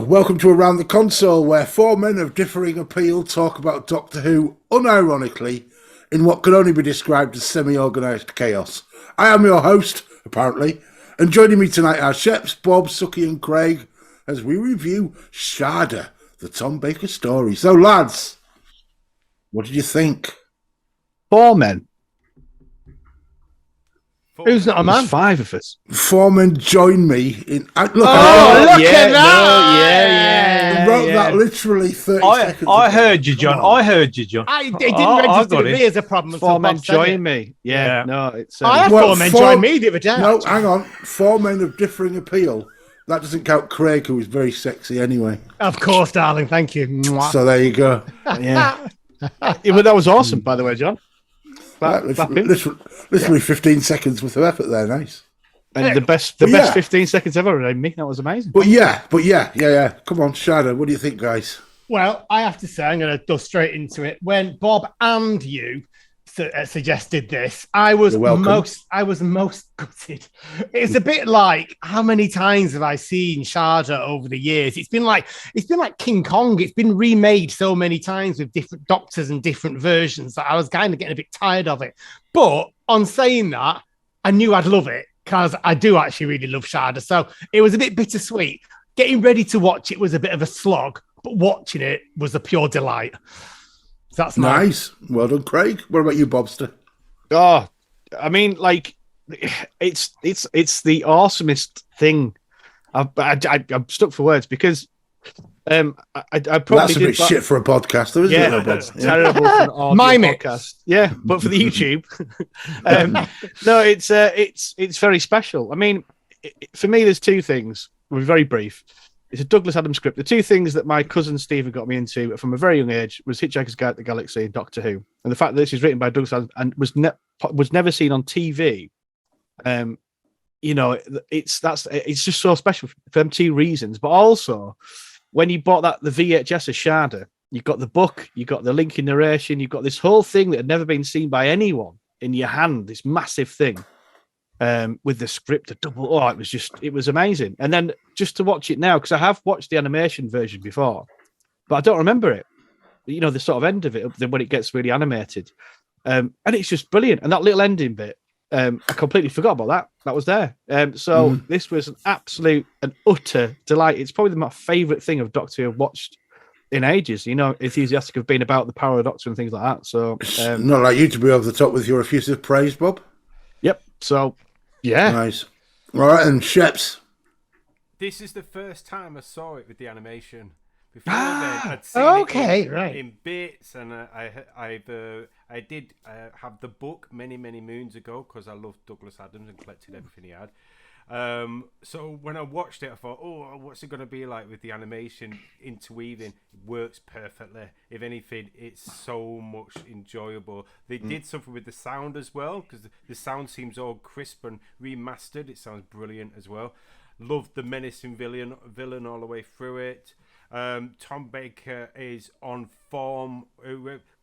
welcome to Around the Console, where four men of differing appeal talk about Doctor Who unironically in what can only be described as semi-organised chaos. I am your host, apparently, and joining me tonight are Sheps, Bob, Suki and Craig as we review Shada, the Tom Baker story. So, lads, what did you think? Four men. Who's not a man? There's five of us. Four men join me in... Look at that! I wrote that literally 30 seconds ago. I heard you, John. It didn't register with me as a problem. Four men join me. Yeah, no, it's... I had four men join me the other day. No, hang on. Four men of differing appeal. That doesn't count Craig, who is very sexy anyway. Of course, darling. Thank you. So there you go. Yeah. Well, that was awesome, by the way, John. Literally 15 seconds worth of effort there. Nice. And the best 15 seconds ever, Amy. That was amazing. But yeah. Come on, Shada, what do you think, guys? Well, I have to say, I'm going to go straight into it. When Bob and you suggested this, I was most gutted. It's a bit like, how many times have I seen Shada over the years? It's been like King Kong. It's been remade so many times with different doctors and different versions that I was kind of getting a bit tired of it. But on saying that, I knew I'd love it because I do actually really love Shada. So it was a bit bittersweet. Getting ready to watch it was a bit of a slog, but watching it was a pure delight. That's nice. Well done, Craig. What about you, Bobster? Oh, I mean, like, it's the awesomest thing. I'm stuck for words because I probably that's a bit shit for a podcast, though, isn't it? Terrible for an audio podcast. Yeah, but for the YouTube, no, it's very special. I mean, for me, there's two things. We're very brief. It's a Douglas Adams script. The two things that my cousin Stephen got me into from a very young age was Hitchhiker's Guide to the Galaxy and Doctor Who. And the fact that this is written by Douglas Adams and was never seen on TV, it's just so special for them two reasons. But also, when you bought the VHS of Shada, you got the book, you got the link in narration, you got this whole thing that had never been seen by anyone in your hand, this massive thing. With the script, it was amazing. And then just to watch it now, because I have watched the animation version before, but I don't remember it. You know, the sort of end of it when it gets really animated, and it's just brilliant. And that little ending bit, I completely forgot about that. That was there. This was an absolute and utter delight. It's probably my favourite thing of Doctor Who I've watched in ages. You know, enthusiastic of being about the power of the Doctor and things like that. So not like you to be over the top with your effusive praise, Bob. Yep. So, yeah. Nice. All right, and Sheps. This is the first time I saw it with the animation. Before then, I'd seen it in bits, and I did have the book many moons ago because I loved Douglas Adams and collected everything he had. So when I watched it, I thought, oh, what's it going to be like with the animation interweaving? It works perfectly. If anything, it's so much enjoyable. They did something with the sound as well, because the sound seems all crisp and remastered. It sounds brilliant as well. Loved the menacing villain all the way through it. Tom Baker is on form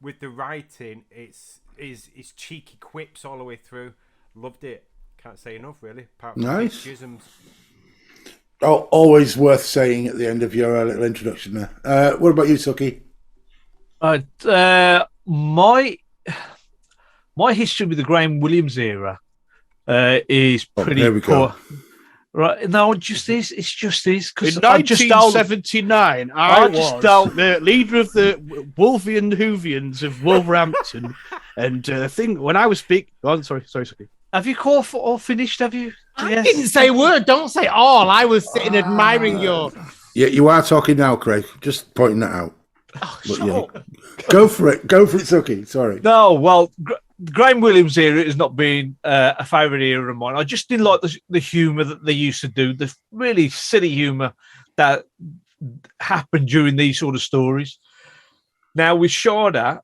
with the writing. It's cheeky quips all the way through. Loved it. Can't say enough, really. Nice. Oh, always worth saying at the end of your little introduction there. What about you, Suki? My history with the Graham Williams era is pretty poor. Right? No, it's just this. In 1979, I was the leader of the Wolvian Hoovians of Wolverhampton, and when I was speaking, sorry, Suki. Have you all finished? Have you? I didn't say a word. Don't say all. I was sitting admiring your... Yeah, you are talking now, Craig. Just pointing that out. Oh, shut up. Go for it, Suki. Sorry. No, well, Graham Williams era has not been a favourite era of mine. I just didn't like the humour that they used to do, the really silly humour that happened during these sort of stories. Now, with Shada,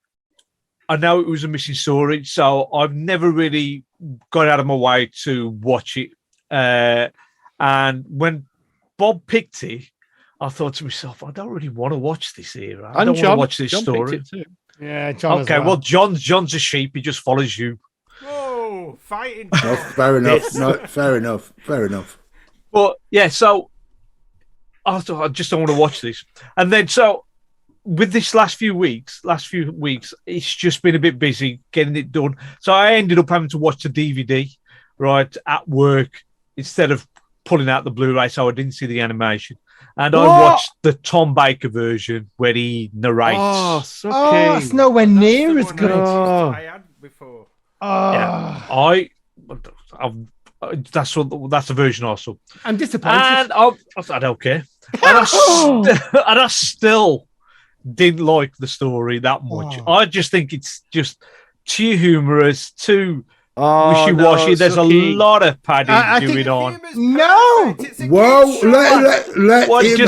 I know it was a missing story, so I've never really gone out of my way to watch it. And when Bob picked it, I thought to myself, I don't really want to watch this era. I don't want to watch this story. Yeah, John. Okay, well, John's a sheep. He just follows you. Whoa, fighting. No, fair enough. No, fair enough. But yeah, so I thought I just don't want to watch this. And then so with this last few weeks, it's just been a bit busy getting it done. So I ended up having to watch the DVD right at work instead of pulling out the Blu-ray, so I didn't see the animation. And I watched the Tom Baker version where he narrates. Oh, it's nowhere near as good. I had before. Yeah, that's the version I saw. I'm disappointed. And I don't care. And I still didn't like the story that much. I just think it's just too humorous, too wishy-washy. There's a lot of padding going on. No. Whoa, let him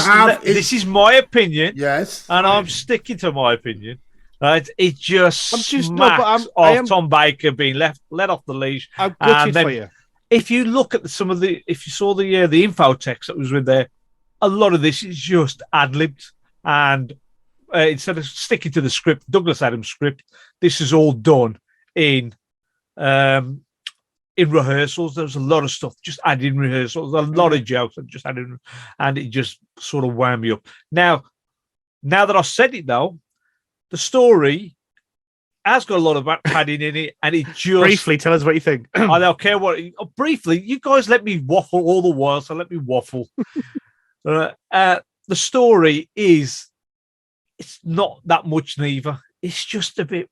have it. This is my opinion. Yes. And I'm sticking to my opinion. Right? It just smacks of Tom Baker being let off the leash. I'm gutted for you. If you look at if you saw the info text that was with there, a lot of this is just ad-libbed. And instead of sticking to the script, Douglas Adams' script, this is all done in rehearsals. There's a lot of stuff just added in rehearsals, a lot of jokes that just added, and it just sort of wound me up. Now that I've said it though, the story has got a lot of padding in it, and it just briefly tell us what you think. I don't care what. Briefly, you guys let me waffle all the while, so let me waffle. The story it's not that much neither. It's just a bit.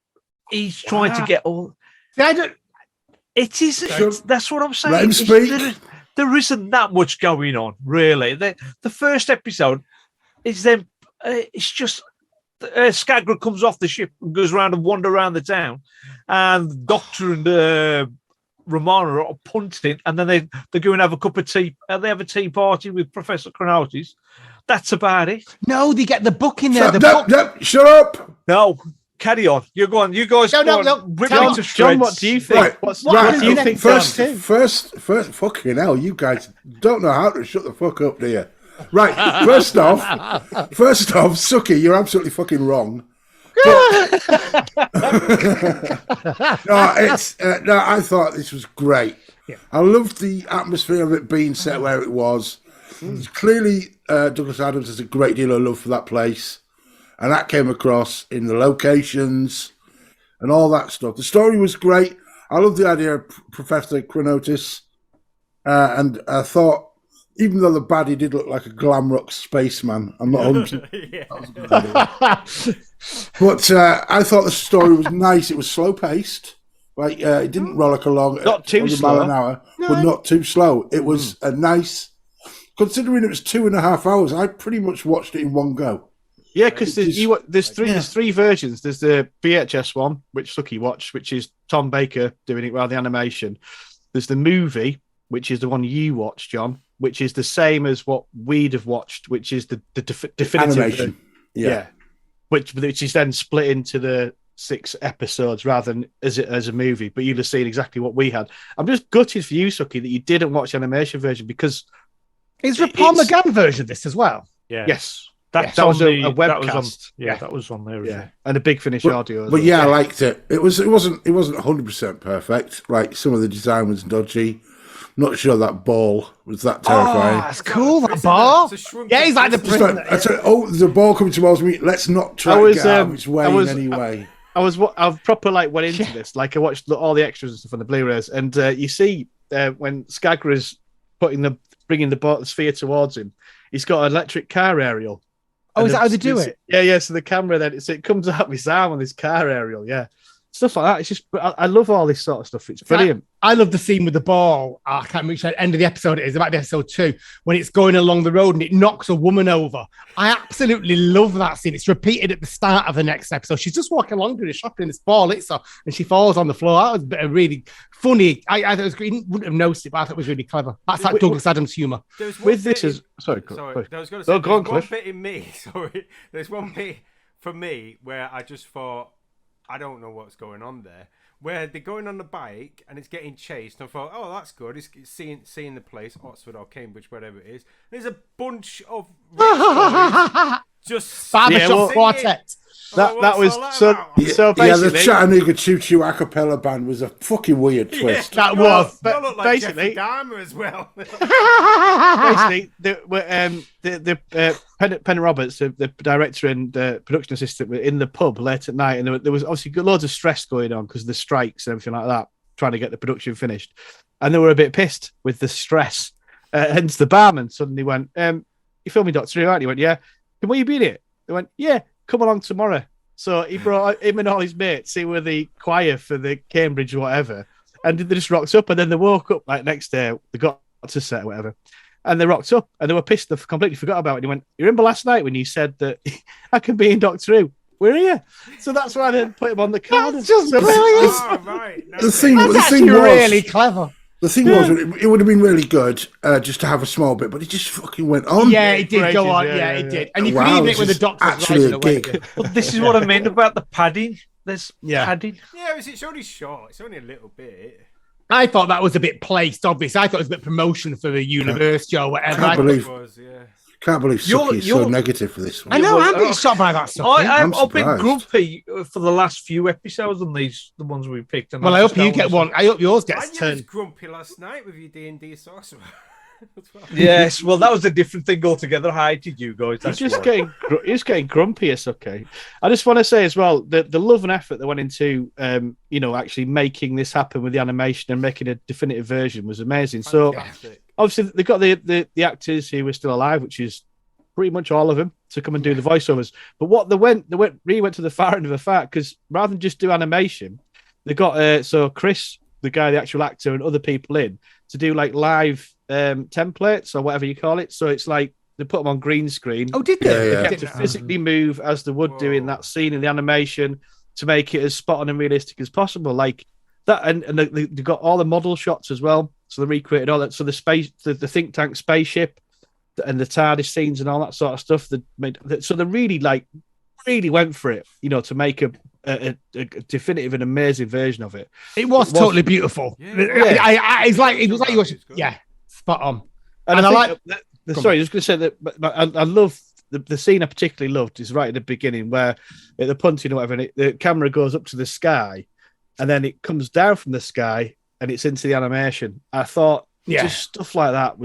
He's trying to get all. It is. That's what I'm saying. Let him speak. There isn't that much going on, really. The first episode is them. It's just Skagra comes off the ship and goes around and wander around the town, and the Doctor and Romana are punting, and then they go and have a cup of tea. They have a tea party with Professor Chronotis. That's about it. No, they get the book in there. Shut up. No, carry on. You're going. You guys. No. Rip me to shreds. John, what do you think? Right. What do you think? First, fucking hell, you guys don't know how to shut the fuck up, do you? Right. First off, Suki, you're absolutely fucking wrong. I thought this was great. Yeah. I loved the atmosphere of it being set where it was. Clearly, Douglas Adams has a great deal of love for that place, and that came across in the locations and all that stuff. The story was great. I love the idea of Professor Chronotis, and I thought, even though the baddie did look like a glam rock spaceman, I'm not 100%. But I thought the story was nice. It was slow paced. Like it didn't rollick along not too slow, an hour, but not too slow. It was a nice. Considering it was 2.5 hours, I pretty much watched it in one go. Yeah, because there's three versions. There's the VHS one, which Suki watched, which is Tom Baker doing it with the animation. There's the movie, which is the one you watched, John, which is the same as what we'd have watched, which is the definitive animation. Yeah. Which is then split into the 6 episodes rather than as a movie. But you'll have seen exactly what we had. I'm just gutted for you, Suki, that you didn't watch the animation version because is Paul McGann version of this as well? Yeah. Yes. That was a webcast. That was on there. Yeah, and a Big Finish audio. But I liked it. It wasn't 100% perfect. Like some of the design was dodgy. Not sure that ball was that terrifying. Oh, that's cool. That ball. Yeah, he's like the prisoner. The ball coming towards me. Let's not try to get out of its way in any way. I proper went into this. Like I watched all the extras and stuff on the Blu-rays, and you see when Skagra's bringing the sphere towards him, he's got an electric car aerial. Oh, is that how they do it? Yeah. So the camera then it comes out with his arm on this car aerial. Yeah, stuff like that. It's just I love all this sort of stuff. It's brilliant. I love the scene with the ball. I can't remember which end of the episode it is. It might be episode 2 when it's going along the road and it knocks a woman over. I absolutely love that scene. It's repeated at the start of the next episode. She's just walking along doing a shopping and this ball hits her and she falls on the floor. That was a bit of really funny. I thought it was great. You wouldn't have noticed it, but I thought it was really clever. That's like Douglas Adams' humour. With this is sorry. I was going to say, there's one bit in me. Sorry, there's one bit for me where I just thought, I don't know what's going on there. Where they're going on the bike and it's getting chased, and I thought, oh, that's good. It's seeing the place, Oxford or Cambridge, whatever it is. There's a bunch of rich boys just barbershop quartet. That was so Yeah, the basically. Chattanooga Choo Choo a cappella band was a fucking weird twist. That was. But look like basically- Jeffrey Dahmer as well. Basically, the Penn Roberts, the director and production assistant, were in the pub late at night, and there was obviously loads of stress going on because of the strikes and everything like that, trying to get the production finished, and they were a bit pissed with the stress. Hence, the barman suddenly went, "You filming Doctor Who, aren't you?" He went, "Yeah." "Can we be in it?" They went, "Yeah, come along tomorrow." So he brought him and all his mates. He were the choir for the Cambridge or whatever, and they just rocked up. And then they woke up like next day, they got to set or whatever, and they rocked up and they were pissed. They completely forgot about it. And he went, "You remember last night when you said that I can be in Doctor Who? Where are you?" So that's why they put him on the card. That's just brilliant. Oh, right. The thing That's was, actually really clever. the thing was, it would have been really good just to have a small bit, but it just fucking went on. Yeah, it did go Gracious, on. yeah, Yeah, yeah, it yeah. did. And you Wow, could even this it when the is doctor was actually writing a away. gig. But this is what I meant about the padding. There's padding. Yeah, it's only short. It's only a little bit. I thought that was a bit placed, obviously. I thought it was a bit promotion for the university or whatever. Can't believe- It was, yeah. Can't believe Suki is so negative for this one. I know, well, I'm a bit shocked by that stuff. I've been surprised. grumpy for the last few episodes on the ones we picked. And Well, I hope you get one. I hope yours I gets was turned. grumpy last night with your D&D sorcerer. As well. Yes, well, that was a different thing altogether. I hated you guys. That's He's just why. getting grumpy. It's okay. I just want to say as well the love and effort that went into actually making this happen with the animation and making a definitive version was amazing. So Fantastic. obviously they got the actors who were still alive, which is pretty much all of them, to come and do the voiceovers. But what they really went to the far end of the fact, because rather than just do animation, they got so Chris, the guy, the actual actor, and other people in to do like live templates or whatever you call it. So it's like they put them on green screen. Oh, did Yeah, they? yeah. They kept to physically move as they would do in that scene in the animation to make it as spot on and realistic as possible. Like that, and they got all the model shots as well. So they recreated all that. So the think tank spaceship, and the TARDIS scenes and all that sort of stuff. So they really went for it, to make a definitive and amazing version of it. It was totally beautiful. Yeah. It was like you watching. Yeah, spot on. And I I like. think, sorry, I was going to say that, but I love the scene I particularly loved is right at the beginning where at the punting or whatever, and the camera goes up to the sky, and then it comes down from the sky and it's into the animation. I thought just stuff like that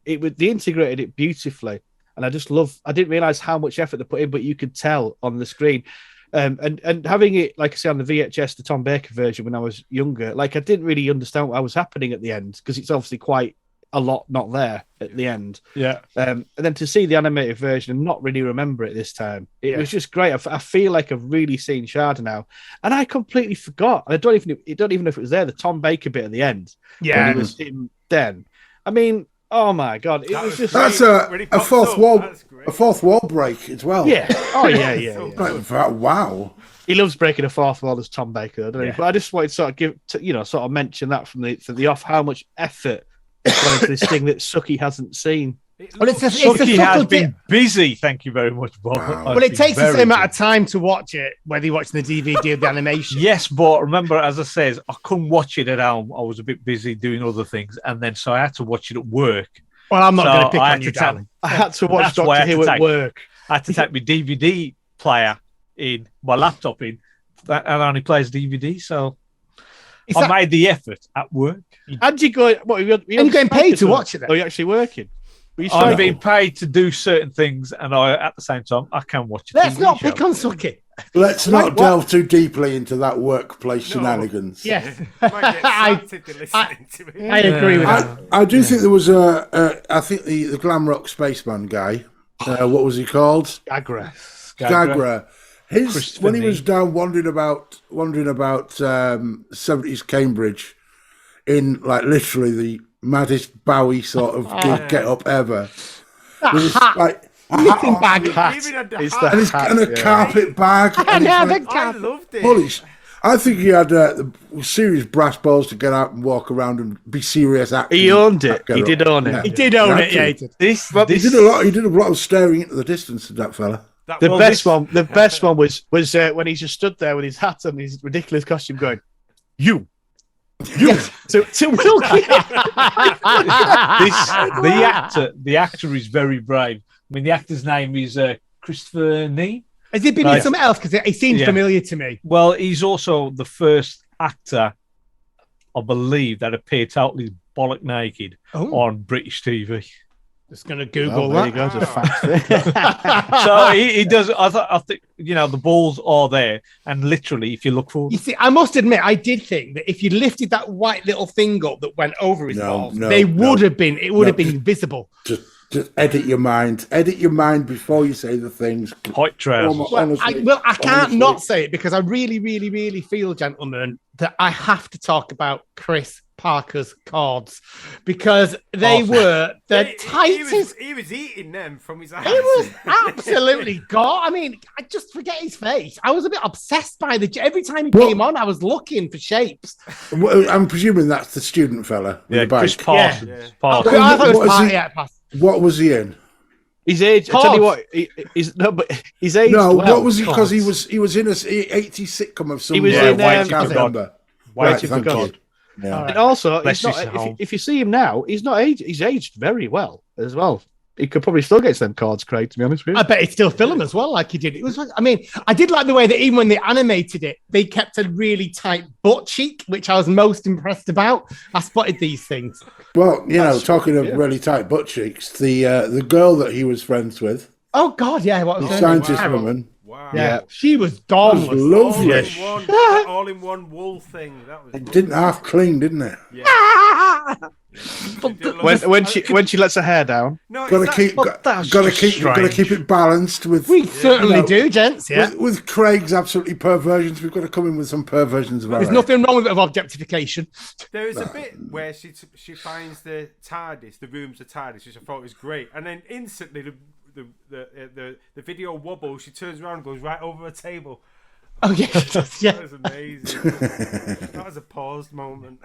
they integrated it beautifully, and I didn't realize how much effort they put in, but you could tell on the screen. And having it, like I say, on the VHS, the Tom Baker version when I was younger, like I didn't really understand what was happening at the end because it's obviously quite a lot not there at the end. Yeah. And then to see the animated version and not really remember it this time, it was just great. I feel like I've really seen Shada now, and I completely forgot. I don't even know if it was there. The Tom Baker bit at the end. Yeah, when it was him then. I mean, oh my god, it was just That's a fourth wall break as well. yeah. Oh yeah. Like, wow. He loves breaking a fourth wall as Tom Baker, doesn't he? But I just wanted to sort of sort of mention that from the off how much effort went into this thing that Suki hasn't seen. Well, it's a Suki has subtle been tip. busy. Thank you very much, Bob. Wow. Well, it takes the same amount of time to watch it, whether you're watching the DVD or the animation. Yes, but remember, as I says, I couldn't watch it at home. I was a bit busy doing other things, and then so I had to watch it at work. Well, I'm not So going to pick I on had you, to tell- darling. I had to watch That's why I Doctor had Who to at take- work. I had to take my DVD player in, my laptop in, and only plays DVD. So Is I that- made the effort at work. And you go, what? And you're getting paid to watch it then? Are you actually working? Were you I'm striking? being paid to do certain things, and at the same time, I can watch it. Let's not pick on Suki. Let's not delve too deeply into that workplace shenanigans. Yes. Might get sacked if you're listening to it. I agree with that. I do think there was I think the glam rock spaceman guy. What was he called? Agra. Gagra. When he Nee. was down wandering about 70s Cambridge in like literally the maddest Bowie sort of get up ever. There was like a hat Knitting on, bag. Even had the It's hat. and a carpet bag. And Yeah, it's like, I loved it. holy I think he had serious brass balls to get out and walk around and be serious acting. He owned it. He did own it. Yeah. He did own He it, had yeah, to. he did. He did a lot of staring into the distance, that fella. That The was- best one was when he just stood there with his hat and his ridiculous costume, going, "You." to Wilkie. The actor is very brave. I mean, the actor's name is Christopher Nee. Has he been in something else? Because he seemed familiar to me. Well, he's also the first actor, I believe, that appeared totally bollock naked on British TV. Just going to Google that. There you go, fact. So he does. I think the balls are there, and literally, if you look for, you see, I must admit, I did think that if you lifted that white little thing up that went over his balls, they would have been. It would have been visible. Just edit your mind. Edit your mind before you say the things. Hot trousers. I can't not say it because I really, really, really feel, gentlemen, that I have to talk about Chris Parker's cords because they were the tightest. He was eating them from his eyes. He was absolutely god. I mean, I just forget his face. I was a bit obsessed by every time he came on. I was looking for shapes. Well, I'm presuming that's the student fella. Yeah, Chris Parsons. I thought it was what was he in? His age. I tell you what. His age. No, what was he? Because he was in a 80s sitcom of some. He was in. I can't remember. Waiting for God. Yeah. And also, he's not, if you see him now, he's not aged. He's aged very well as well. He could probably still get some cards, Craig. To be honest with you, I bet he'd still film as well, like he did. It was. I mean, I did like the way that even when they animated it, they kept a really tight butt cheek, which I was most impressed about. I spotted these things. Well, talking of really tight butt cheeks, the girl that he was friends with. Oh God, yeah, what was the scientist woman? Wow. Yeah, she was dawnless. Lovely. All in one wool thing. That was. It didn't half cling, didn't it? Yeah. when she lets her hair down, gotta keep it balanced with. We certainly do, gents. Yeah, with Craig's absolutely perversions, we've got to come in with some perversions of our There's nothing wrong with it of objectification. There is a bit where she finds the TARDIS, the room's a TARDIS, which I thought was great, and then instantly the video wobbles. She turns around and goes right over a table. Oh yeah, yeah. That was amazing. That was a paused moment.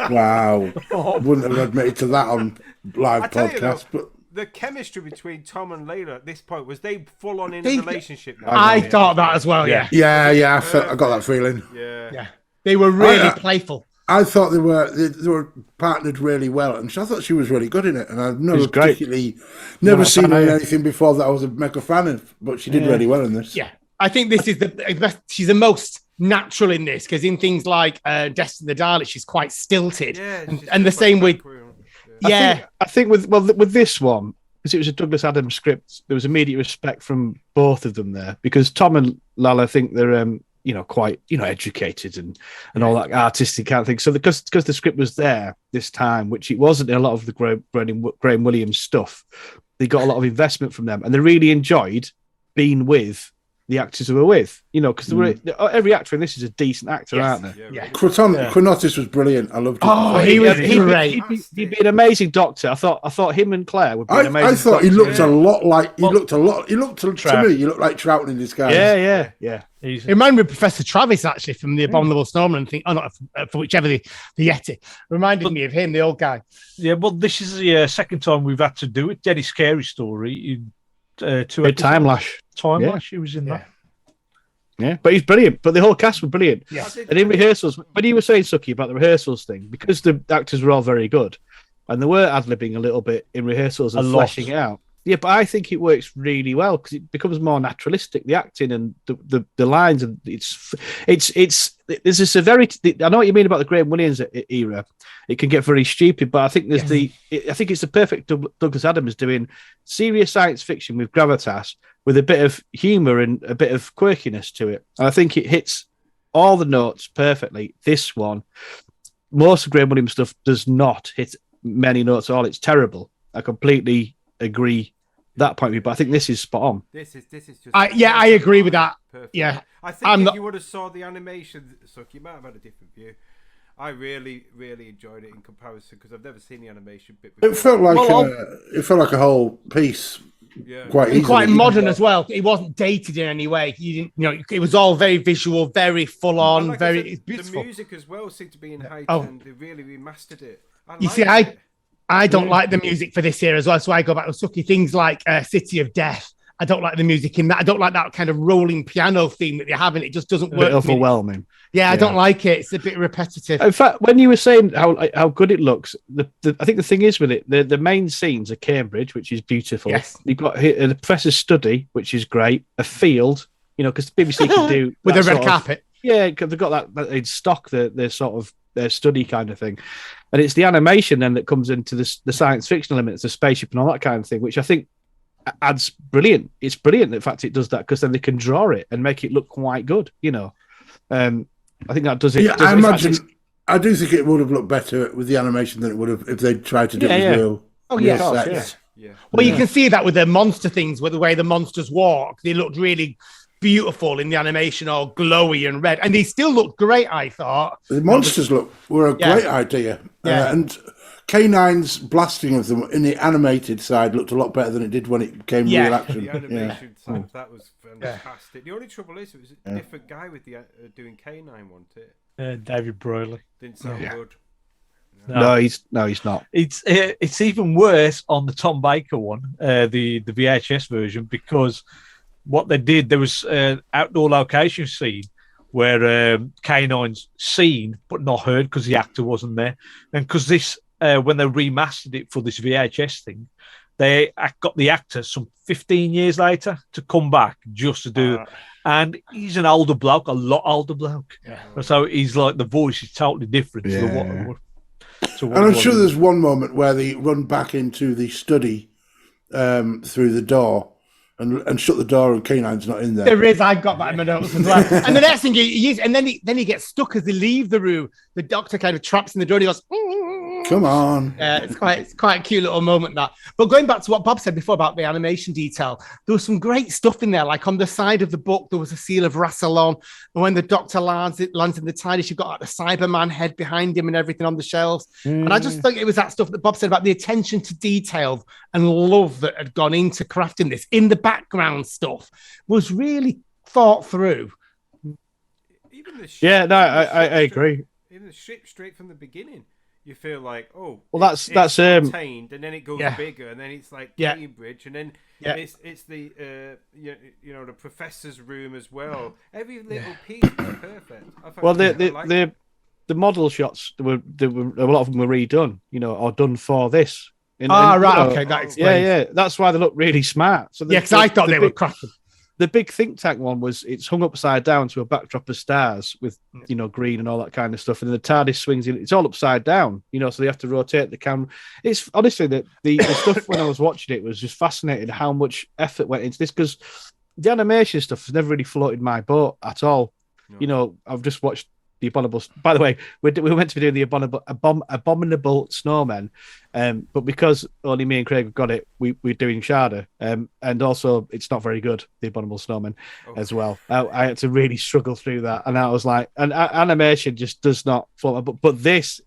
Wow, I wouldn't have admitted to that on live podcast, but the chemistry between Tom and Layla at this point was they full on in a relationship. Now, I thought that as well. Yeah. I got that feeling. Yeah. They were really playful. I thought they were partnered really well, and I thought she was really good in it. And I've never seen her in anything before that I was a mega fan of, but she did really well in this. Yeah, I think this is the best. She's the most natural in this because in things like Destiny the Dalek, she's quite stilted, and the same with. I think with this one, because it was a Douglas Adams script, there was immediate respect from both of them there because Tom and Lala think they're quite educated and all that artistic kind of thing. So because the script was there this time, which it wasn't in a lot of the Graham Williams stuff, they got a lot of investment from them, and they really enjoyed being with the actors who were with, because every actor in this is a decent actor, aren't they? Yeah. Quinotis was brilliant. I loved him. Oh, he was great. He'd be an amazing Doctor. I thought him and Claire would be an amazing. I thought doctor. He looked a lot like to me. He looked like Troughton in disguise. Yeah. He reminded me of Professor Travis actually from the Abominable Snowman thing. Oh, not for whichever the Yeti reminded me of him, the old guy. Yeah, well, this is the second time we've had to do it. Deadly Scary Story. Time Lash. He was in that. Yeah, but he's brilliant. But the whole cast were brilliant. Yeah. And in rehearsals, when you were saying, Suki, about the rehearsals thing, because the actors were all very good, and they were ad-libbing a little bit in rehearsals and fleshing it out. Yeah, but I think it works really well because it becomes more naturalistic, the acting and the lines, and there's a severity. I know what you mean about the Graham Williams era. It can get very stupid, but I think I think it's the perfect Douglas Adams doing serious science fiction with gravitas, with a bit of humour and a bit of quirkiness to it. And I think it hits all the notes perfectly. This one, most of Graham Williams stuff does not hit many notes at all. It's terrible. I completely agree that point of view, but I think this is spot on. This is just. I agree with that. Perfect. Yeah, I think if you would have saw the animation, Suki, you might have had a different view. I really, really enjoyed it in comparison because I've never seen the animation bit before. It felt like a whole piece. Yeah. Quite modern as well. It wasn't dated in any way. You didn't, it was all very visual, very full on, very beautiful. The music as well seemed to be in heightened. They really remastered it. I don't like the music for this here as well. So I go back to Suki things like City of Death I don't like the music in that. I don't like that kind of rolling piano theme that they have, and it just doesn't work. Overwhelming. Yeah, I don't like it. It's a bit repetitive. In fact, when you were saying how good it looks, I think the thing is with it, the main scenes are Cambridge, which is beautiful. Yes. You've got the professor's study, which is great. A field, because the BBC can do with a red carpet. Yeah, they've got that in stock. The sort of their study kind of thing, and it's the animation then that comes into the science fiction elements, the spaceship and all that kind of thing, which I think adds brilliant. It's brilliant. In fact, it does that because then they can draw it and make it look quite good. I think that does it. Yeah, I imagine. I do think it would have looked better with the animation than it would have if they'd tried to do it with real. Oh yeah, sets. Yeah. Well, you can see that with the monster things, with the way the monsters walk. They looked really beautiful in the animation, all glowy and red, and they still look great. I thought the monsters were a great idea, and K9's blasting of them in the animated side looked a lot better than it did when it became real action. The animation side, that was fantastic. The only trouble is it was a different guy with the doing K9, wasn't it? David Broyley. Didn't sound good. No, he's not. It's even worse on the Tom Baker one, the VHS version, because what they did, there was an outdoor location scene where K9's seen but not heard because the actor wasn't there, and because this when they remastered it for this VHS thing, they got the actor some 15 years later to come back just to do it. And he's an older bloke, a lot older bloke. Yeah. So he's like, the voice is totally different. And I'm sure there's one moment where they run back into the study through the door and shut the door, and K9's not in there. There is. I got that in my notes as well. And the next thing he is, and then he gets stuck as they leave the room. The doctor kind of traps in the door. And he goes, "Come on!" It's quite a cute little moment, that. But going back to what Bob said before about the animation detail, there was some great stuff in there. Like on the side of the book, there was a seal of Rassilon, and when the doctor lands in the TARDIS, you've got like the Cyberman head behind him and everything on the shelves. And I just think it was that stuff that Bob said about the attention to detail and love that had gone into crafting this. In the background stuff was really thought through. Even the I agree. Even the ship straight from the beginning. You feel like, that's contained, and then it goes bigger, and then it's like Cambridge, and then it's the the professor's room as well. Every little piece was perfect. Well, the model shots were a lot of them were redone, or done for this. Okay, that explains. Yeah, that's why they look really smart. So because I thought they were cracking. The big think tank one it's hung upside down to a backdrop of stars with green and all that kind of stuff, and then the TARDIS swings in. It's all upside down, so they have to rotate the camera. It's honestly the stuff when I was watching it was just fascinating how much effort went into this, because the animation stuff has never really floated my boat at all. No. I've just watched the Abominable. By the way, we were meant to be doing the Abominable Snowmen, but because only me and Craig have got it, we're doing Shada, and also it's not very good, the Abominable Snowmen, as well. I had to really struggle through that, and I was like, and animation just does not float. But this,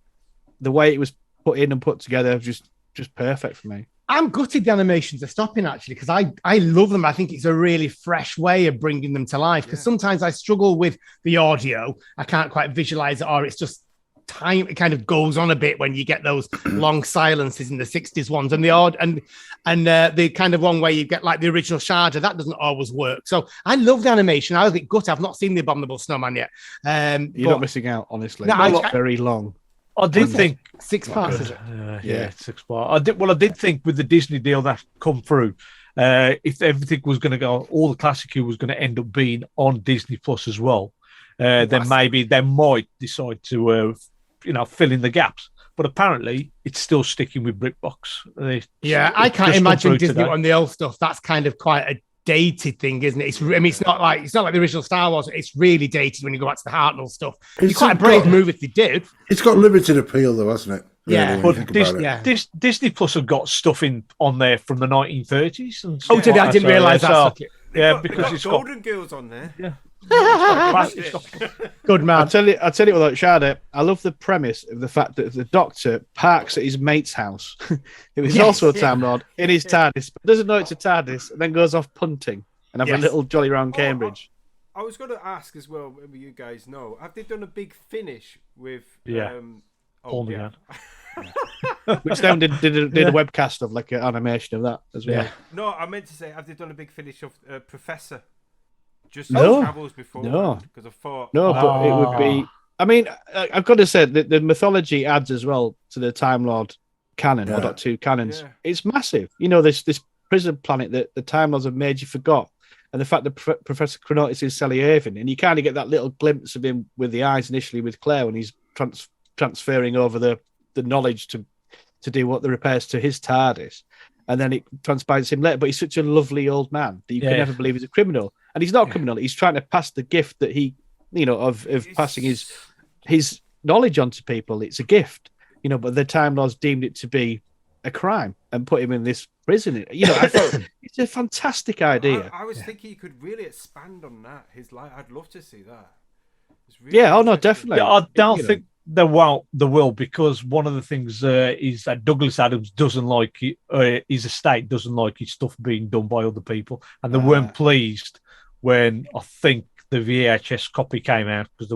the way it was put in and put together, just perfect for me. I'm gutted the animations are stopping, actually, because I love them. I think it's a really fresh way of bringing them to life, because sometimes I struggle with the audio. I can't quite visualize it, or it's just time. It kind of goes on a bit when you get those long silences in the 60s ones, and the kind of one where you get like the original Shada, that doesn't always work. So I love the animation. I was gutted. I've not seen the Abominable Snowman yet. You're not missing out, honestly. No, it's very long. I did think 6 parts. Is it? 6 parts. I did think with the Disney deal that come through, if everything was going to go, all the classic was going to end up being on Disney Plus as well, then maybe they might decide to, fill in the gaps. But apparently, it's still sticking with BritBox. I can't imagine Disney on the old stuff. That's kind of quite a dated thing, isn't it? It's not like the original Star Wars. It's really dated when you go back to the Hartnell stuff. It's quite a brave move if they did. It's got limited appeal, though, hasn't it? Yeah, really, but Disney Plus have got stuff on there from the 1930s. And did I didn't realise that. Because it's got Golden Girls on there. Yeah. Good man. I'll tell you what, though, Shada, I love the premise of the fact that the Doctor parks at his mate's house, who is also a Time Lord, in his TARDIS, but doesn't know it's a TARDIS, and then goes off punting and have a little jolly round Cambridge. I was going to ask as well, maybe you guys know, have they done a big finish with... Paul McGann. Which then did a webcast of like an animation of that as well. Yeah. No, I meant to say, have they done a big finish of Professor? Just No. travels before. No. Because I thought. No, but it would be. I mean, I've got to say that the mythology adds as well to the Time Lord canon or Doctor Who canons. Yeah. It's massive. You know, this prison planet that the Time Lords have made you forgot, and the fact that Professor Chronotis is Sally Haven, and you kind of get that little glimpse of him with the eyes initially with Claire when he's transferring over the knowledge to do what the repairs to his TARDIS, and then it transpires him later. But he's such a lovely old man that you can never believe he's a criminal, and he's not a criminal. He's trying to pass the gift that he, of passing his knowledge onto people. It's a gift, but the Time Lords deemed it to be a crime and put him in this prison. I thought it's a fantastic idea. I was thinking you could really expand on that. His life, I'd love to see that. Really no, definitely. Yeah, I don't think there will, because one of the things is that Douglas Adams doesn't like his estate doesn't like his stuff being done by other people, and they weren't pleased when I think the VHS copy came out because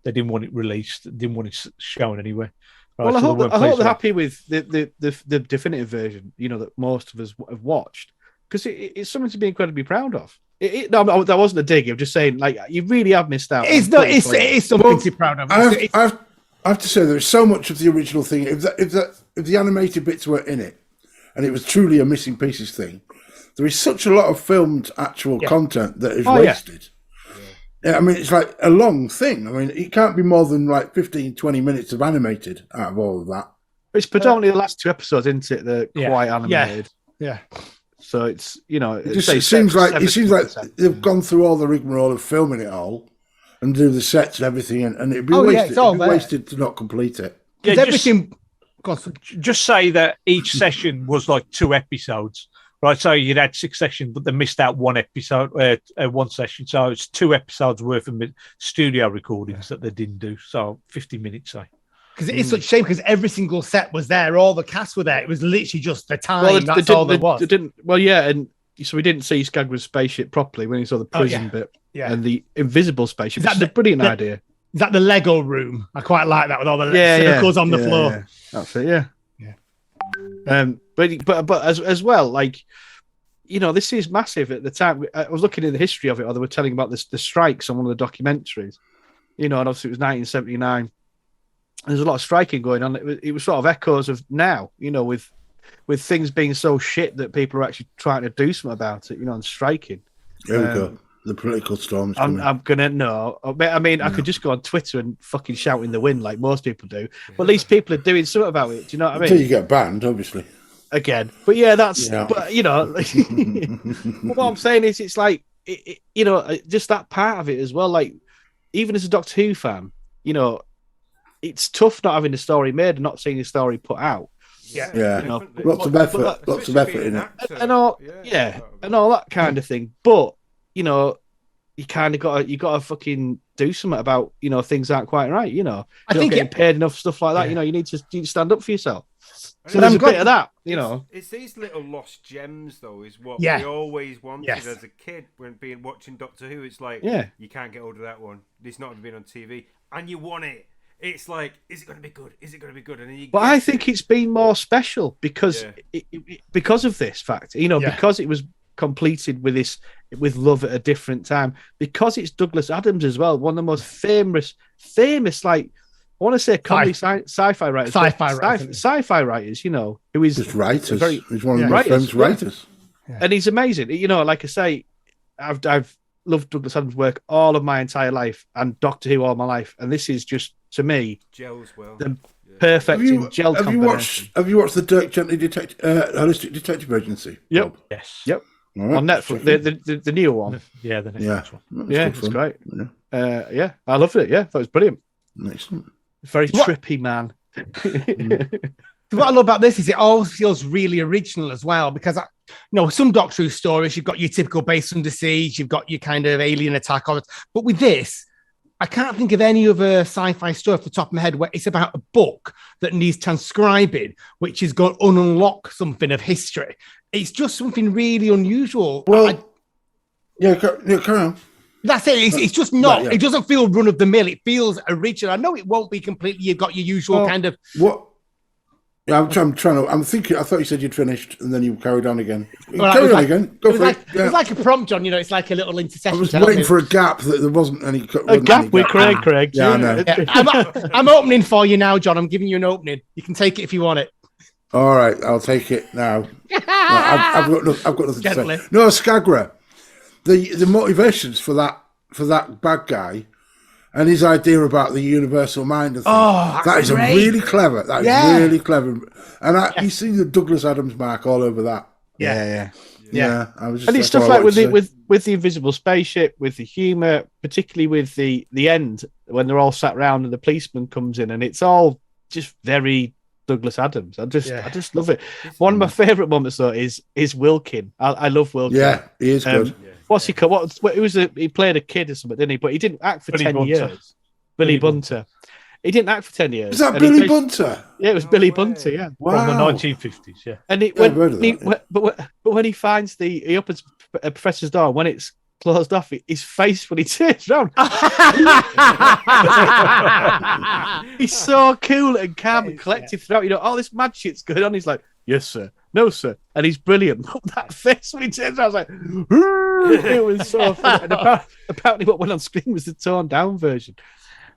they didn't want it released, didn't want it shown anywhere. Right? Well, I hope they're happy with the definitive version, that most of us have watched, because it's something to be incredibly proud of. No, that wasn't a dig. I'm just saying, like, you really have missed out. It's not. It's something to be proud of. I have to say, there's so much of the original thing. If the animated bits were in it, and it was truly a missing pieces thing, there is such a lot of filmed actual content that is wasted. Yeah, I mean, it's like a long thing. I mean, it can't be more than like 15, 20 minutes of animated out of all of that. It's predominantly the last 2 episodes, isn't it? They're quite animated. Yeah. So it's it seems like they've gone through all the rigmarole of filming it all and do the sets and everything, and it'd be wasted. It'd be wasted to not complete it. Yeah, just say that each session was like 2 episodes, right? So you'd had 6 sessions, but they missed out 1 episode, 1 session. So it's 2 episodes worth of studio recordings that they didn't do. So 50 minutes, say. Because it is such a shame, because every single set was there, all the cast were there. It was literally just the time. That's all there was. And so we didn't see Skagwa's spaceship properly when he saw the prison bit and the invisible spaceship. That's a brilliant idea. Is that the Lego room? I quite like that with all the circles on the floor. Yeah. That's it. Yeah. But as well, like, this is massive at the time. I was looking at the history of it, or they were telling about the strikes on one of the documentaries. And obviously it was 1979. There's a lot of striking going on. It was sort of echoes of now, with things being so shit that people are actually trying to do something about it, and striking. Here we go. The political storms. I'm gonna know. I mean, I could just go on Twitter and fucking shout in the wind like most people do, but at least people are doing something about it. Do you know what I mean? Until you get banned, obviously. Again, but that's. Yeah. But what I'm saying is, it's like just that part of it as well. Like, even as a Doctor Who fan, it's tough not having the story made and not seeing the story put out. Yeah. Lots of effort in it. And all that kind of thing. But, you kind of got to fucking do something about, things aren't quite right, I think getting paid enough, stuff like that, you need to stand up for yourself. So there's a bit of that, It's these little lost gems, though, is what we always wanted as a kid when watching Doctor Who. It's like, you can't get hold of that one. It's not been on TV, and you want it. It's like, is it going to be good? Is it going to be good? And then I think it's been more special because because of this fact, because it was completed with love at a different time, because it's Douglas Adams as well, one of the most famous, like, I want to say comedy sci-fi writers, sci-fi writers, who is just writers. He's one of my friends' writers, and he's amazing. Like I say, I've loved Douglas Adams' work all of my entire life, and Doctor Who all my life, and this is just, to me, gels well. The perfect gel combination. Have you watched the Dirk Gently Holistic Detective Agency? Yep. Rob? Yes. Yep. Right. On Netflix, the new one. Yeah, the next one. It's great. Yeah. I loved it. Yeah, that was brilliant. Excellent. Very trippy, man. What I love about this is it always feels really original as well, because some Doctor Who stories, you've got your typical base under siege, you've got your kind of alien attack on it, but with this, I can't think of any other sci-fi story off the top of my head where it's about a book that needs transcribing, which is going to unlock something of history. It's just something really unusual. Well, carry on. That's it. It's just not. It doesn't feel run of the mill. It feels original. I know it won't be completely. You've got your usual kind of. Yeah, I'm trying to. I'm thinking. I thought you said you'd finished, and then you carried on again. Well, Carry on again. Go for it. It was like a prompt, John. You know, it's like a little intercession. I was waiting for a gap that there wasn't any. A gap with Craig. Yeah, I know. Yeah, I'm opening for you now, John. I'm giving you an opening. You can take it if you want it. All right, I'll take it now. No, I've got nothing Gently. to say. No, Skagra. The motivations for that bad guy. And his idea about the universal mind and things, that is great. Really clever. That is really clever. And you see the Douglas Adams mark all over that. Yeah. I was just And it's stuff like with the invisible spaceship, with the humour, particularly with the end when they're all sat around and the policeman comes in, and it's all just very Douglas Adams. I just love it. One of my favourite moments though is Wilkin. I love Wilkin. Yeah, he is good. What's he called? He played a kid or something, didn't he? But he didn't act for 10 years. Billy Bunter. He didn't act for 10 years. Is that Billy Bunter? Yeah, it was Billy Bunter. Yeah, wow. From the 1950s. Yeah, and but when he finds he opens a professor's door, when it's closed off, his face when he turns around. He's so cool and calm and collected throughout. You know, all this mad shit's going on. He's like, "Yes, sir. No, sir." And he's brilliant. That face when he turns around, I was like, it was so funny. And apparently what went on screen was the toned down version.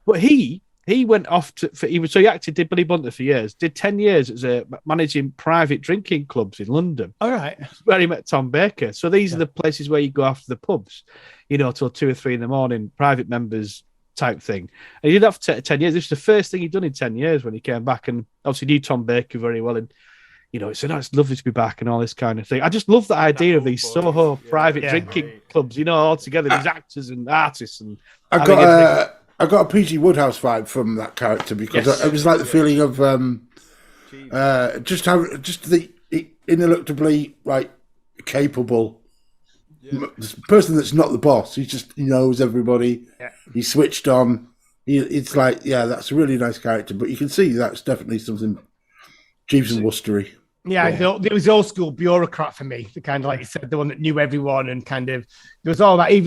But he went off he acted, did Billy Bunter for years, did 10 years as managing private drinking clubs in London. All right. Where he met Tom Baker. So these are the places where you go after the pubs, you know, till 2 or 3 in the morning, private members type thing. And he did that for 10 years. This was the first thing he'd done in 10 years when he came back, and obviously knew Tom Baker very well. And, you know, he said, it's lovely to be back and all this kind of thing. I just love the idea of these Soho private drinking clubs, you know, all together, these actors and artists. And I got a PG Woodhouse vibe from that character because it was like the feeling of just the ineluctably capable person that's not the boss. He knows everybody. Yeah. He's switched on. It's like, that's a really nice character, but you can see that's definitely something Jeeves and Worcesterry. Yeah, it was old school bureaucrat for me. The kind of, like you said, the one that knew everyone and kind of, there was all that. He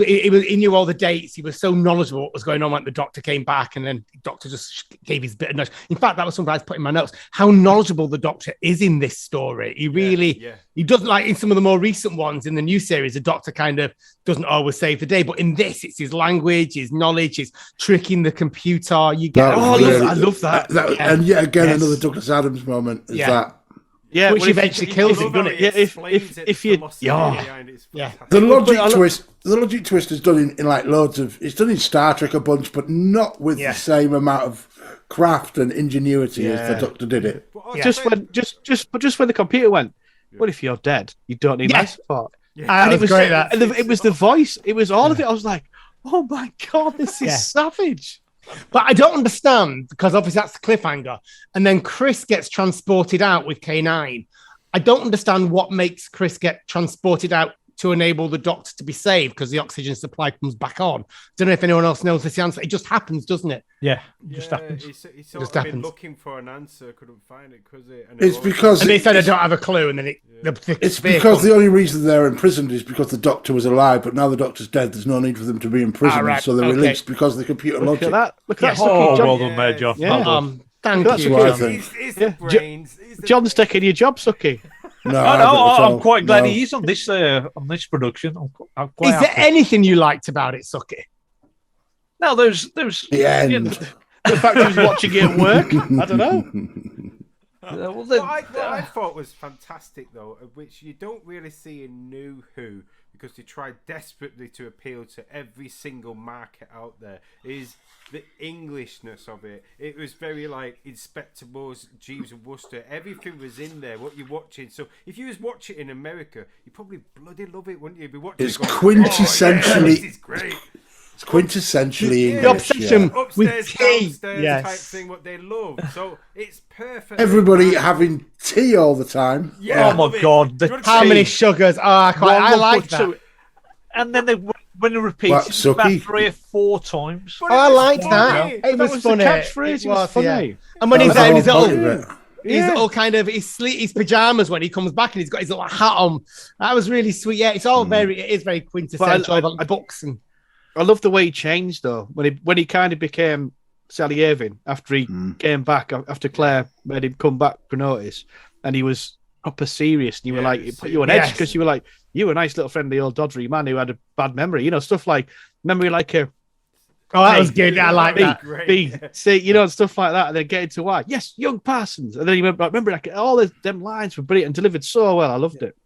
knew all the dates. He was so knowledgeable what was going on when the doctor came back, and then the doctor just gave his bit of knowledge. In fact, that was something I put in my notes, how knowledgeable the doctor is in this story. He really, he doesn't, like in some of the more recent ones in the new series, the doctor kind of doesn't always save the day. But in this, it's his language, his knowledge, his tricking the computer. You get, I love that. And yet again, another Douglas Adams moment is that. Yeah, which eventually kills him, doesn't it? Yeah, if you, the logic twist is done in like loads of. It's done in Star Trek a bunch, but not with the same amount of craft and ingenuity as the Doctor did it. Just when the computer went, well, if you're dead, you don't need life support. And it was great. It was the voice. It was all of it. I was like, oh my god, this is savage. But I don't understand, because obviously that's the cliffhanger. And then Chris gets transported out with K9. I don't understand what makes Chris get transported out to enable the doctor to be saved, because the oxygen supply comes back on. Don't know if anyone else knows this answer. It just happens, doesn't it? Yeah, it just happens. He's sort of been looking for an answer, couldn't find it, because and they said I don't have a clue, and then it's because the only reason they're imprisoned is because the doctor was alive, but now the doctor's dead. There's no need for them to be imprisoned, so they're released because of the computer logic. Look at that! Well done there, John. Yeah. Thank you. It's the brains. John's taking your job, Sucky. No, I'm quite glad he is on this production. I'm quite is there anything you liked about it, Sucky? No, there's the end. The fact he was watching it at work. I don't know. What I thought was fantastic, though, which you don't really see in New Who, because they try desperately to appeal to every single market out there, is the Englishness of it. It was very like Inspector Morse, Jeeves and Worcester. Everything was in there, what you're watching. So if you was watching it in America, you probably bloody love it, wouldn't you? Be watching it's quintessentially... this is great. It's quintessentially English. The obsession with tea. Downstairs type thing, what they love. So it's perfect. Everybody having tea all the time. Yeah. Oh my god! How many sugars? I like that. And then when they repeat it about 3 or 4 times. I liked that. It was funny. Catchphrase was funny. Yeah. And when he's there in his little kind of his pajamas when he comes back and he's got his little hat on, that was really sweet. Yeah, it's all it is very quintessential. Books and. I love the way he changed though when he kind of became Sally Irving after he came back, after Claire made him come back for notice, and he was proper serious. And you were like, it put you on edge because you were like, you were a nice little friendly old doddery man who had a bad memory, you know, stuff like memory like a. Oh, that was good. I like that. See, you know, stuff like that, and then get into why. Yes, young Parsons, and then you remember like all them lines were brilliant and delivered so well. I loved it.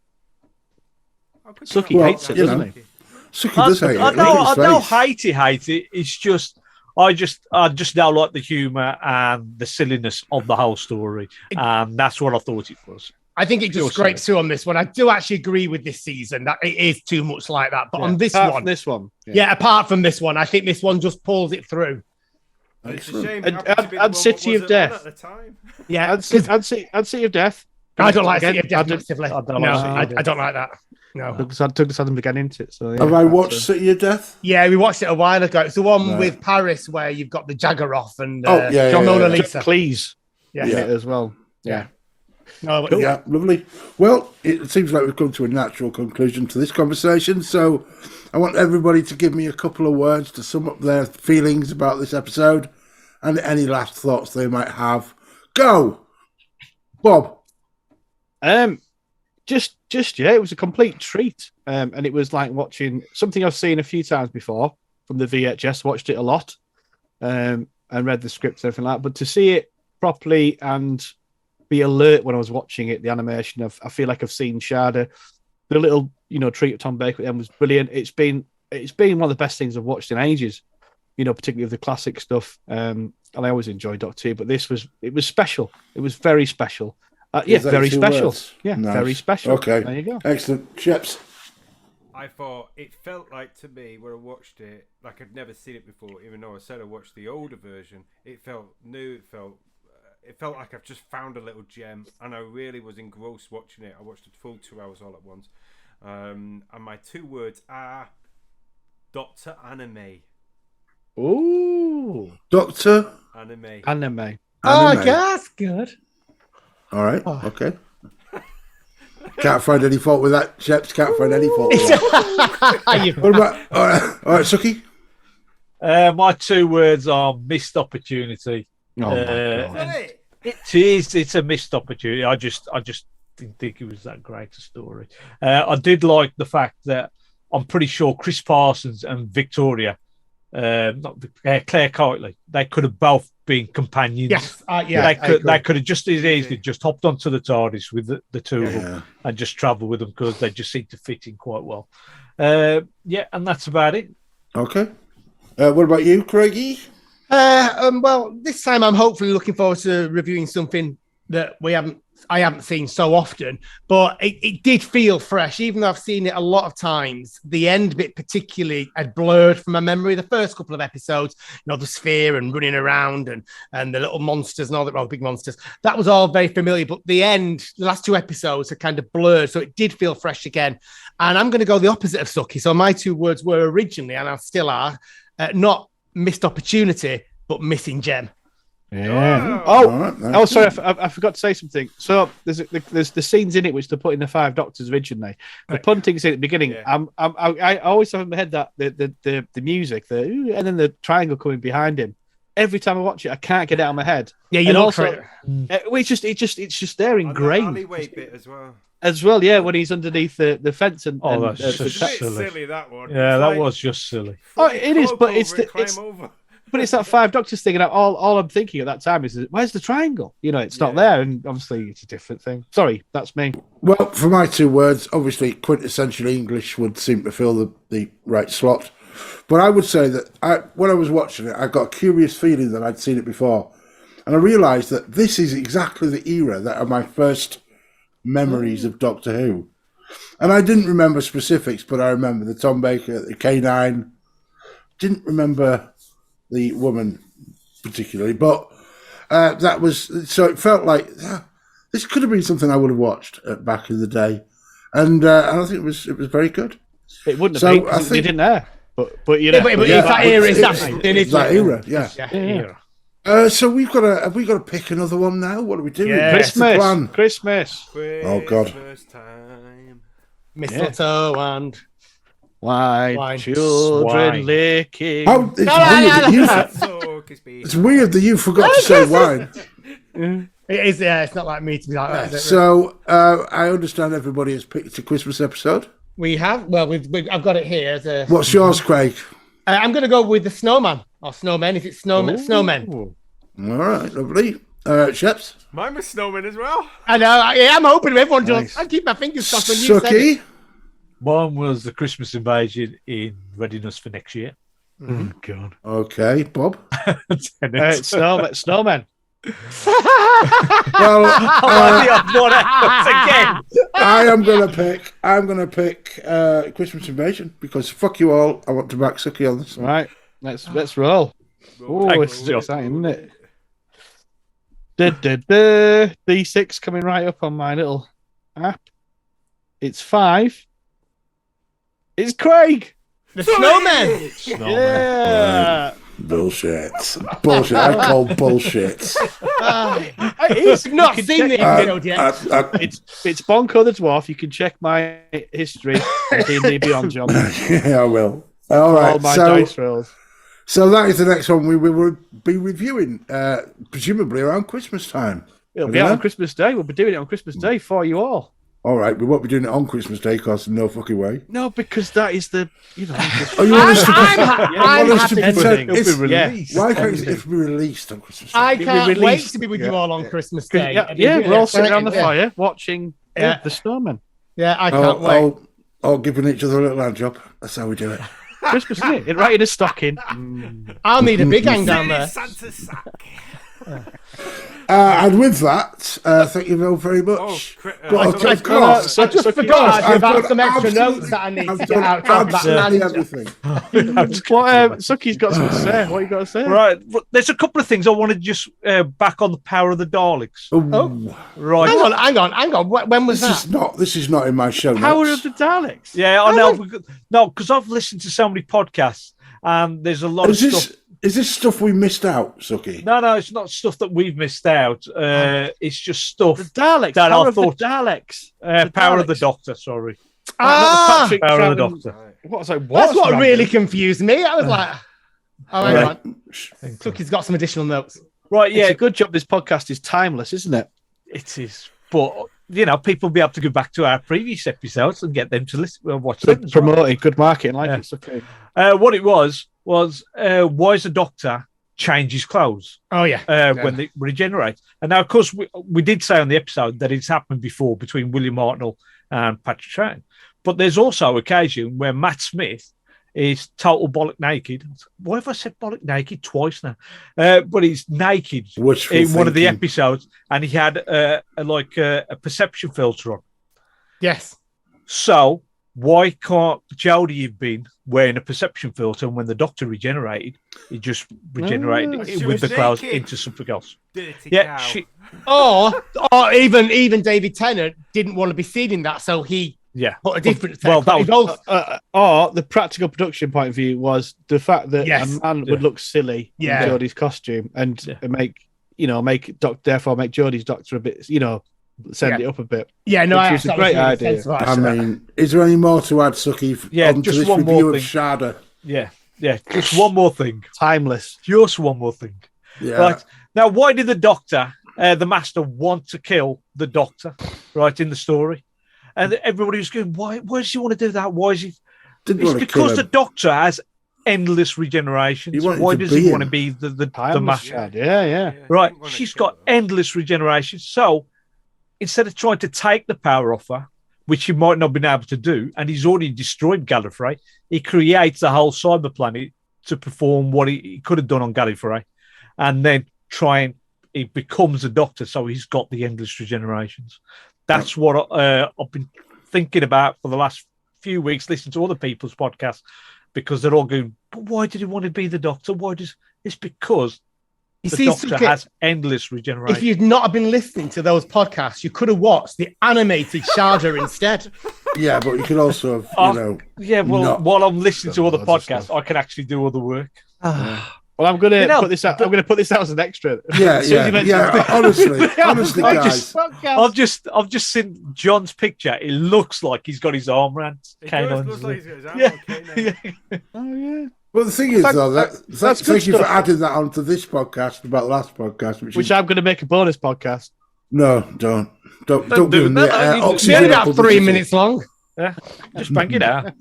Suki hates it, doesn't he? Suki does hate it. I don't hate it. It's just I just now like the humour and the silliness of the whole story, and that's what I thought it was. I think it just scrapes through on this one. I do actually agree with this season that it is too much like that. But on this one, apart from this one, I think this one just pulls it through. It's a shame. And City of Death. Yeah, and City of Death. I don't like City of Death massively. I don't like that. No, Douglas Adams began into it. So have I watched City of Death? Yeah, we watched it a while ago. It's the one with Paris where you've got the Jaggeroff and Mona Lisa. Please, as well. Yeah. No, cool. Yeah, lovely. Well, it seems like we've come to a natural conclusion to this conversation. So I want everybody to give me a couple of words to sum up their feelings about this episode and any last thoughts they might have. Go, Bob. It was a complete treat. And it was like watching something I've seen a few times before from the VHS, watched it a lot, and read the scripts and everything like that. But to see it properly and be alert when I was watching it, the animation I feel like I've seen Shada. The little, treat of Tom Baker at the end was brilliant. It's been one of the best things I've watched in ages, particularly of the classic stuff. And I always enjoy Doctor Who, but it was special. It was very special. Very special. Words? Yeah, nice. Very special. Okay. There you go. Excellent. Chips. I thought it felt like to me when I watched it, like I'd never seen it before, even though I said I watched the older version. It felt new. It felt like I've just found a little gem, and I really was engrossed watching it. I watched a full 2 hours all at once. And my 2 words are Dr. Anime. Ooh. Doctor Anime. Oh, that's good. All right. Okay. Can't find any fault with that, Sheps. Can't find any fault with that. What about, all right, Suki? My 2 words are missed opportunity. It's a missed opportunity. I just didn't think it was that great a story. I did like the fact that I'm pretty sure Chris Parsons and Victoria, Claire Kiteley, they could have both been companions. Yes, they could have just as easily just hopped onto the TARDIS with the two of them and just travel with them because they just seem to fit in quite well. And that's about it. Okay. What about you, Craigie? Well, this time I'm hopefully looking forward to reviewing something that I haven't seen so often, but it did feel fresh, even though I've seen it a lot of times. The end bit particularly had blurred from my memory. The first couple of episodes, the sphere and running around and the little monsters and all that, big monsters, that was all very familiar. But the last 2 episodes are kind of blurred, so it did feel fresh again. And I'm going to go the opposite of Suki. So my 2 words were originally, and I still are, not missed opportunity, but missing gem. Yeah. Sorry, I forgot to say something. So there's the scenes in it which they put in the 5 Doctors originally. The punting scene at the beginning. Yeah. I always have in my head that the music, and then the triangle coming behind him. Every time I watch it, I can't get it out of my head. Yeah, you know, also it's just there ingrained. And the alleyway bit as well. As well, yeah, when he's underneath the fence and that's just silly. That one. Yeah, that was just silly. Oh, it is, but but it's that 5 Doctors thing, and all I'm thinking at that time is, where's the triangle? It's not there, and obviously it's a different thing. Sorry, that's me. Well, for my 2 words, obviously quintessential English would seem to fill the right slot. But I would say that when I was watching it, I got a curious feeling that I'd seen it before. And I realised that this is exactly the era that are my first memories of Doctor Who. And I didn't remember specifics, but I remember the Tom Baker, the K9. Didn't remember the woman particularly, but that was, so it felt like this could have been something I would have watched back in the day, and I think it was very good. It wouldn't have been because they didn't air, but it's that era, it's that era, yeah. So we've got to pick another one now. What are we doing? Yeah. Christmas. Oh God. Time. Mistletoe and wine. Children licking. It's weird that you said. So Marcus B. It's weird that you forgot to say wine. It is, yeah. It's not like me to be like that. So I understand everybody has picked a Christmas episode. We have. Well, I've got it here. What's yours, Craig? I'm going to go with the snowman or snowmen. If it's snowmen. All right, lovely. Sheps? Mine was snowman as well. I know. I'm hoping everyone does. I keep my fingers crossed when you said it. Mine was the Christmas invasion in readiness for next year. Oh, God. Okay, Bob. Snowman. Well, again. I'm gonna pick Christmas Invasion because fuck you all. I want to back Suki on this one. Right, let's roll. Oh, this is exciting, isn't it? D6 coming right up on my little app. It's 5. It's Craig. The snowman. Yeah. Bullshit. I call bullshit. He's not seen the episode yet. It's Bonko the Dwarf. You can check my history on D&D Beyond, John. Yeah, I will. All right. All my dice rolls. So that is the next one we will be reviewing, presumably around Christmas time. It'll be out on Christmas Day. We'll be doing it on Christmas Day for you all. All right, we won't be doing it on Christmas Day because no fucking way. No, because that is the, you want us to pretend it's released. Why can't it be released on Christmas Day? I can't wait to be with you all on Christmas Day. Yeah, we're all sitting around the fire watching the snowman. Yeah, I can't wait. All giving each other a little hand job. That's how we do it. Christmas, isn't it? Right in a stocking. I'll need a big hang down there. Santa's sack. And with that, thank you very much. I just forgot about some extra notes that I need to get out of that. Everything. Suki's got something to say. What you got to say? Right, there's a couple of things I want to just back on the power of the Daleks. Oh, right. Hang on. When was that? This is not in my show notes. Power of the Daleks. Yeah, I know. No, because I've listened to so many podcasts, and there's a lot of stuff. Is this stuff we missed out, Suki? No, it's not stuff that we've missed out. It's just stuff. The Daleks. That Power I of the thought. Daleks. Power of the Doctor. Sorry. Power of the Doctor. What was I? That's what really confused me. I was like, "Oh, hang on." Suki's got some additional notes. Right. Yeah. It's a good job. This podcast is timeless, isn't it? It is. But people will be able to go back to our previous episodes and get them to listen, watch them. Promoting good marketing, it's okay. What it was why does the Doctor change his clothes? Oh yeah, when they regenerate. And now, of course, we did say on the episode that it's happened before between William Hartnell and Patrick Troughton. But there's also occasion where Matt Smith is total bollock naked. Why have I said bollock naked twice now? But he's naked in one of the episodes, and he had a perception filter on. Yes. So why can't Jodie have been wearing a perception filter, and when the Doctor regenerated, he just regenerated with the clothes into something else? Dirty cow. Or even David Tennant didn't want to be seen in that, so he put a different. Well, that was or the practical production point of view was the fact that a man would look silly in Jodie's costume and make Jodie's Doctor a bit, send it up a bit. Yeah, no, it's a great idea. I mean, is there any more to add, Suki? Just this one review more of thing. Shada. Yeah, just one more thing. Timeless. Just one more thing. Yeah. Right now, why did the Doctor, the Master, want to kill the Doctor? Right in the story, and everybody was going, "Why does he want to do that? Why is he?" It's because the Doctor has endless regenerations. Why does he want to be the Master? Yeah. Right, she's got endless regenerations. So instead of trying to take the power off her, which he might not have been able to do, and he's already destroyed Gallifrey, he creates a whole cyber planet to perform what he could have done on Gallifrey, and then he becomes a Doctor, so he's got the endless regenerations. That's what I've been thinking about for the last few weeks, listening to other people's podcasts, because they're all going, but why did he want to be the Doctor? It's because the Doctor has endless regeneration. If you'd not have been listening to those podcasts, you could have watched the animated Shada instead. Yeah, but you could also have, while I'm listening to other podcasts, I can actually do other work. Well, I'm going to put this out. I'm going to put this out as an extra. Yeah. Honestly, guys. I've just seen John's picture. It looks like he's got his arm around. It looks like he's got his arm Yeah. Well, But the thing is, though, that's thank you good for stuff. adding that onto this podcast about the last podcast, Which I'm going to make a bonus podcast. No, don't do give them that. the You It's oxygen. only of about 3 publicity. minutes long. Yeah, just bang it out.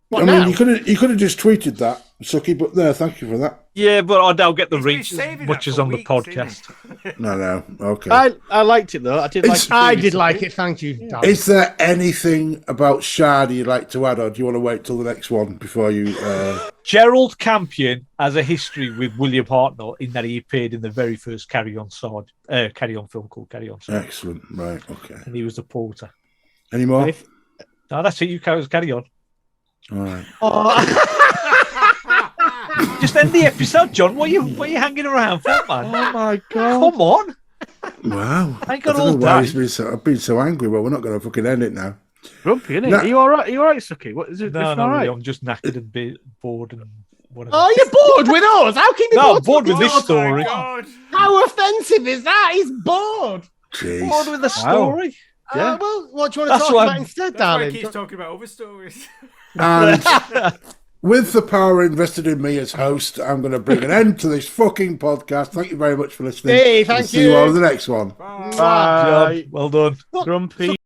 What I now? mean, you could have just tweeted that, Sucky. But no, thank you for that. Yeah, but I don't get the He's been reach as saving much that as for on the weeks, podcast. No, okay. I liked it though. I did like. I did like it. Thank you, Dan. Is there anything about Shada you'd like to add, or do you want to wait till the next one before you? Gerald Campion has a history with William Hartnell in that he appeared in the very first Carry On film called Carry On. Excellent. Right. Okay. And he was the porter. Any more? No, that's it. You carry on. All right. Just end the episode, John. What are you hanging around for, man? Oh my god! Come on. Wow. I ain't got don't all know why day. I've been so angry, but we're not going to fucking end it now. Grumpy, isn't it? No. Are you all right? Are you all right, Suki? What is it? No, all no, right? really, I'm just knackered and bored and whatever. Oh, you're bored with us? How can you be No, bored, I'm bored with this Oh my story. God. How offensive is that? He's bored. Jeez. Bored with the story. Yeah. Well, what do you want to That's talk why about I'm- instead, That's why he darling? keeps talking about other stories. And with the power invested in me as host, I'm going to bring an end to this fucking podcast. Thank you very much for listening. Hey, We'll thank see you you. all in the next one. Bye. John, well done. Grumpy.